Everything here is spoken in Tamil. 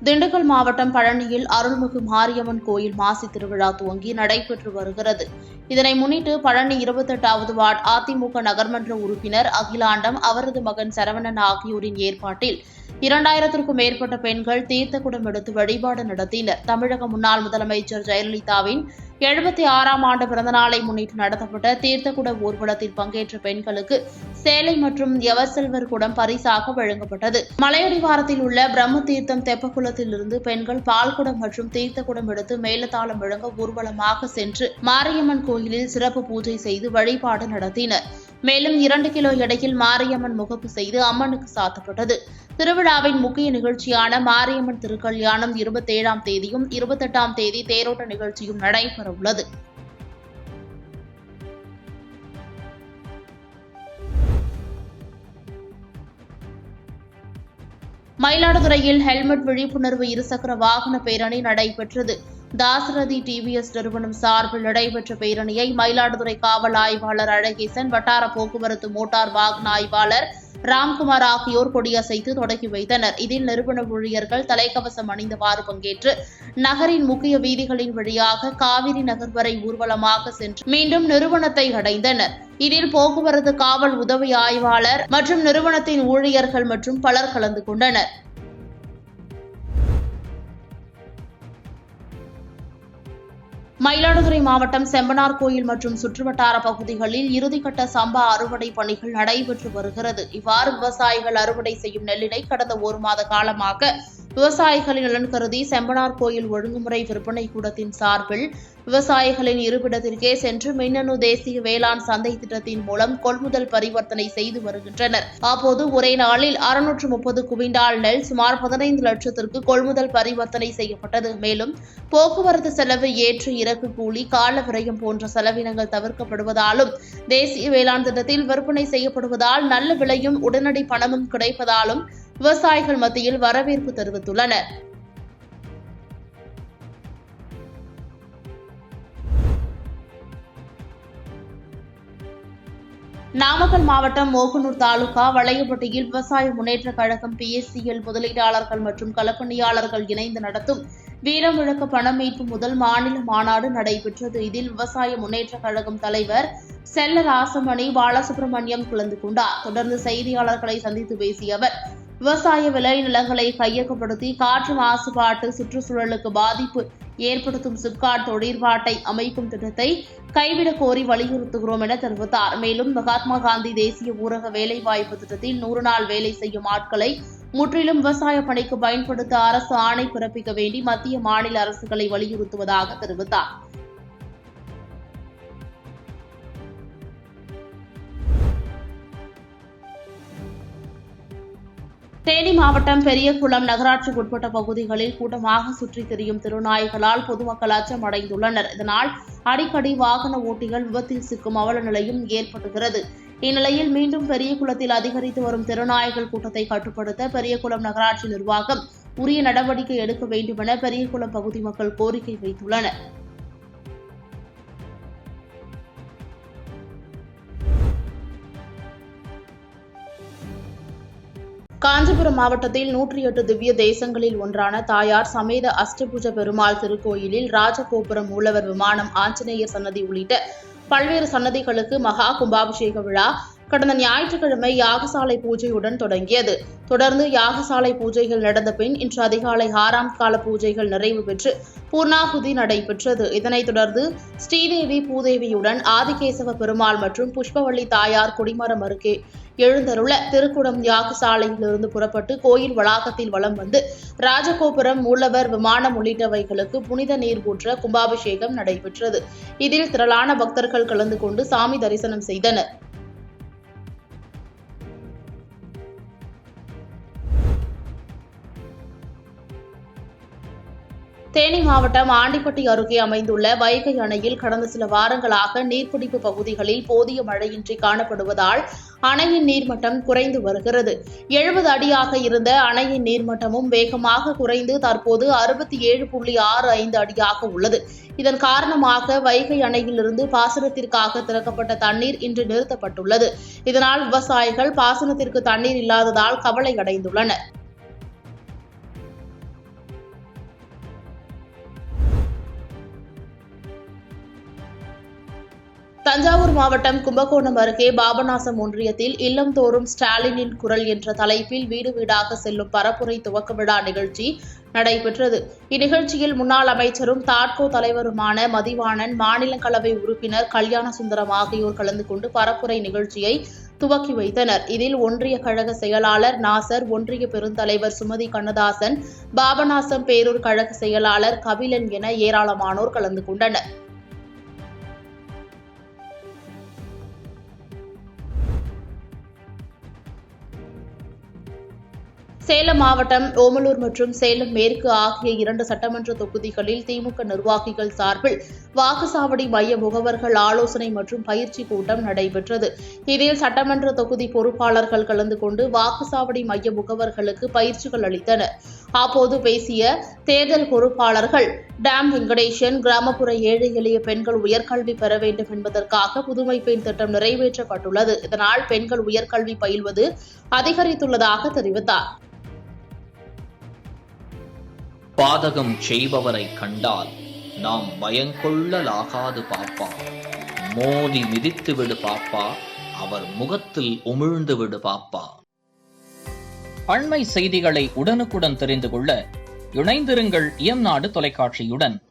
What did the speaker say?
திண்டுக்கல் மாவட்டம் பழனியில் அருள்மிகு மாரியம்மன் கோயில் மாசி திருவிழா துவங்கி நடைபெற்று வருகிறது. இதனை முன்னிட்டு பழனி 28வது வார்டு அதிமுக நகர்மன்ற உறுப்பினர் அகிலாண்டம், அவரது மகன் சரவணன் ஆகியோரின் ஏற்பாட்டில் 2000க்கும் மேற்பட்ட பெண்கள் தீர்த்தக்குடம் எடுத்து வழிபாடு நடத்தினர். தமிழக முன்னாள் முதலமைச்சர் ஜெயலலிதாவின் 76ஆம் ஆண்டு பிறந்தநாளை முன்னிட்டு நடத்தப்பட்ட தீர்த்தக்குட ஊர்வலத்தில் பங்கேற்ற பெண்களுக்கு சேலை மற்றும் எவர்சில்வர் குடம் பரிசாக வழங்கப்பட்டது. மலையடிவாரத்தில் உள்ள பிரம்ம தீர்த்தம் தெப்பக்குளத்திலிருந்து பெண்கள் பால்குடம் மற்றும் தீர்த்தக்குடம் எடுத்து மேலதாளம் வழங்க ஊர்வலமாக சென்று மாரியம்மன் கோயிலில் சிறப்பு பூஜை செய்து வழிபாடு நடத்தினர். மேலும் 2 கிலோ எடையில் மாரியம்மன் முகப்பு செய்து அம்மனுக்கு சாத்தப்பட்டது. திருவிழாவின் முக்கிய நிகழ்ச்சியான மாரியம்மன் திருக்கல்யாணம் 27ஆம் தேதியும் 28ஆம் தேதி தேரோட்ட நிகழ்ச்சியும் நடைபெறவுள்ளது. மயிலாடுதுறையில் ஹெல்மெட் விழிப்புணர்வு இருசக்கர வாகன பேரணி நடைபெற்றது. தாசரதி டிவிஎஸ் நிறுவனம் சார்பில் நடைபெற்ற பேரணியை மயிலாடுதுறை காவல் ஆய்வாளர் அழகேசன், வட்டார போக்குவரத்து மோட்டார் வாகன ஆய்வாளர் ராம்குமார் ஆகியோர் கொடியசைத்து தொடங்கி வைத்தனர். இதில் நிறுவன ஊழியர்கள் தலைக்கவசம் அணிந்தவாறு பங்கேற்று நகரின் முக்கிய வீதிகளின் வழியாக காவிரி நகர் வரை ஊர்வலமாக சென்று மீண்டும் நிறுவனத்தை அடைந்தனர். இதில் போக்குவரத்து காவல் உதவி ஆய்வாளர் மற்றும் நிறுவனத்தின் ஊழியர்கள் மற்றும் பலர் கலந்து கொண்டனர். மயிலாடுதுறை மாவட்டம் செம்பனார் கோயில் மற்றும் சுற்றுவட்டார பகுதிகளில் இறுதிக்கட்ட சம்பா அறுவடை பணிகள் நடைபெற்று வருகிறது. இவ்வாறு விவசாயிகள் அறுவடை செய்யும் நெல்லினை கடந்த 1 மாத காலமாக விவசாயிகளின் நலன் கருதி செம்பனார் கோயில் ஒழுங்குமுறை விற்பனை கூடத்தின் சார்பில் விவசாயிகளின் இருப்பிடத்திற்கே சென்று மின்னணு தேசிய வேளாண் சந்தை திட்டத்தின் மூலம் கொள்முதல் பரிவர்த்தனை செய்து வருகின்றனர். அப்போது ஒரே நாளில் 630 குவிண்டால் நெல் சுமார் 15 லட்சத்திற்கு கொள்முதல் பரிவர்த்தனை செய்யப்பட்டது. மேலும் போக்குவரத்து செலவு, ஏற்று இறக்கு கூலி, கால விரயம் போன்ற செலவினங்கள் தவிர்க்கப்படுவதாலும் தேசிய வேளாண் திட்டத்தில் விற்பனை செய்யப்படுவதால் நல்ல விலையும் உடனடி பணமும் கிடைப்பதாலும் விவசாயிகள் மத்தியில் வரவேற்பு தெரிவித்துள்ளனர். நாமக்கல் மாவட்டம் மோகனூர் தாலுகா வளையப்பட்டியில் விவசாய முன்னேற்றக் கழகம் PSCL முதலீட்டாளர்கள் மற்றும் களப்பணியாளர்கள் இணைந்து நடத்தும் வீரமுழக்க பண மீட்பு முதல் மாநில மாநாடு நடைபெற்றது. இதில் விவசாய முன்னேற்றக் கழகம் தலைவர் செல்ல ராசமணி பாலசுப்ரமணியம் கலந்து கொண்டார். தொடர்ந்து செய்தியாளர்களை சந்தித்து பேசிய அவர், விவசாய விளைநிலங்களை கையகப்படுத்தி காற்று மாசுபாட்டு, சுற்றுச்சூழலுக்கு பாதிப்பு ஏற்படுத்தும் சிப்காட் தொழிற்பாட்டை அமைக்கும் திட்டத்தை கைவிடக் கோரி வலியுறுத்துகிறோம் என தெரிவித்தார். மேலும் மகாத்மா காந்தி தேசிய ஊரக வேலைவாய்ப்பு திட்டத்தில் 100 நாள் வேலை செய்யும் ஆட்களை முற்றிலும் விவசாய பணிக்கு பயன்படுத்த அரசு ஆணை பிறப்பிக்க வேண்டி மத்திய, மாநில அரசுகளை வலியுறுத்துவதாக தெரிவித்தார். தேனி மாவட்டம் பெரியகுளம் நகராட்சிக்குட்பட்ட பகுதிகளில் கூட்டமாக சுற்றித் திரியும் திருநாய்களால் பொதுமக்கள் அச்சம் அடைந்துள்ளனர். இதனால் அடிக்கடி வாகன ஓட்டிகள் விபத்தில் சிக்கும் அவல நிலையும் ஏற்படுகிறது. இந்நிலையில் மீண்டும் பெரியகுளத்தில் அதிகரித்து வரும் திருநாய்கள் கூட்டத்தை கட்டுப்படுத்த பெரியகுளம் நகராட்சி நிர்வாகம் உரிய நடவடிக்கை எடுக்க வேண்டுமென பெரியகுளம் பகுதி மக்கள் கோரிக்கை வைத்துள்ளனர். காஞ்சிபுரம் மாவட்டத்தில் 108 திவ்ய தேசங்களில் ஒன்றான தாயார் சமேத அஷ்டபுஜ பெருமாள் திருக்கோயிலில் ராஜகோபுரம், மூலவர் விமானம், ஆஞ்சநேயர் சன்னதி உள்ளிட்ட பல்வேறு சன்னதிகளுக்கு மகா கும்பாபிஷேக விழா கடந்த ஞாயிற்றுக்கிழமை யாகசாலை பூஜையுடன் தொடங்கியது. தொடர்ந்து யாகசாலை பூஜைகள் நடந்த பின் இன்று அதிகாலை 6ஆம் கால பூஜைகள் நிறைவு பெற்று பூர்ணாகுதி நடைபெற்றது. இதனைத் தொடர்ந்து ஸ்ரீதேவி பூதேவியுடன் ஆதிகேசவ பெருமாள் மற்றும் புஷ்பவள்ளி தாயார் கொடிமரம் அருகே எழுந்தருள திருக்குடம் யாகசாலையிலிருந்து புறப்பட்டு கோயில் வளாகத்தில் வலம் வந்து ராஜகோபுரம், மூலவர், விமானம் உள்ளிட்டவைகளுக்கு புனித நீர் ஊற்ற கும்பாபிஷேகம் நடைபெற்றது. இதில் திரளான பக்தர்கள் கலந்து கொண்டு சாமி தரிசனம் செய்தனர். தேனி மாவட்டம் ஆண்டிப்பட்டி அருகே அமைந்துள்ள வைகை அணையில் கடந்த சில வாரங்களாக நீர்பிடிப்பு பகுதிகளில் போதிய மழையின்றி காணப்படுவதால் அணையின் நீர்மட்டம் குறைந்து வருகிறது. 70 அடியாக இருந்த அணையின் நீர்மட்டமும் வேகமாக குறைந்து தற்போது 67.65 அடியாக உள்ளது. இதன் காரணமாக வைகை அணையிலிருந்து பாசனத்திற்காக திறக்கப்பட்ட தண்ணீர் இன்று நிறுத்தப்பட்டுள்ளது. இதனால் விவசாயிகள் பாசனத்திற்கு தண்ணீர் இல்லாததால் கவலை அடைந்துள்ளனர். தஞ்சாவூர் மாவட்டம் கும்பகோணம் அருகே பாபநாசம் ஒன்றியத்தில் இல்லம்தோறும் ஸ்டாலினின் குரல் என்ற தலைப்பில் வீடு வீடாக செல்லும் பரப்புரை துவக்க விழா நிகழ்ச்சி நடைபெற்றது. இந்நிகழ்ச்சியில் முன்னாள் அமைச்சரும் தாட்கோ தலைவருமான மதிவாணன், மாநிலங்களவை உறுப்பினர் கல்யாண சுந்தரம் ஆகியோர் கலந்து கொண்டு பரப்புரை நிகழ்ச்சியை துவக்கி வைத்தனர். இதில் ஒன்றிய கழக செயலாளர் நாசர், ஒன்றிய பெருந்தலைவர் சுமதி கண்ணதாசன், பாபநாசம் பேரூர் கழக செயலாளர் கபிலன் என ஏராளமானோர் கலந்து கொண்டனர். சேலம் மாவட்டம் ஓமலூர் மற்றும் சேலம் மேற்கு ஆகிய 2 சட்டமன்ற தொகுதிகளில் திமுக நிர்வாகிகள் சார்பில் வாக்குச்சாவடி மைய முகவர்கள் ஆலோசனை மற்றும் பயிற்சி கூட்டம் நடைபெற்றது. இதில் சட்டமன்ற தொகுதி பொறுப்பாளர்கள் கலந்து கொண்டு வாக்குச்சாவடி மைய முகவர்களுக்கு பயிற்சிகள் அளித்தனர். அப்போது பேசிய தேர்தல் பொறுப்பாளர்கள், டாம் வெங்கடேசன், கிராமப்புற ஏழை எளிய பெண்கள் உயர்கல்வி பெற வேண்டும் என்பதற்காக புதுமை பெண் திட்டம் நிறைவேற்றப்பட்டுள்ளது. இதனால் பெண்கள் உயர்கல்வி பயில்வது அதிகரித்துள்ளதாக தெரிவித்தார். பாதகம் செய்பவரை கண்டால் நாம் பயங்கொள்ளலாகாது பாப்பா, மோதி மிதித்து விடு பாப்பா, அவர் முகத்தில் உமிழ்ந்து விடு பாப்பா. அண்மை செய்திகளை உடனுக்குடன் தெரிந்து கொள்ள இணைந்திருங்கள் இயம்நாடு தொலைக்காட்சியுடன்.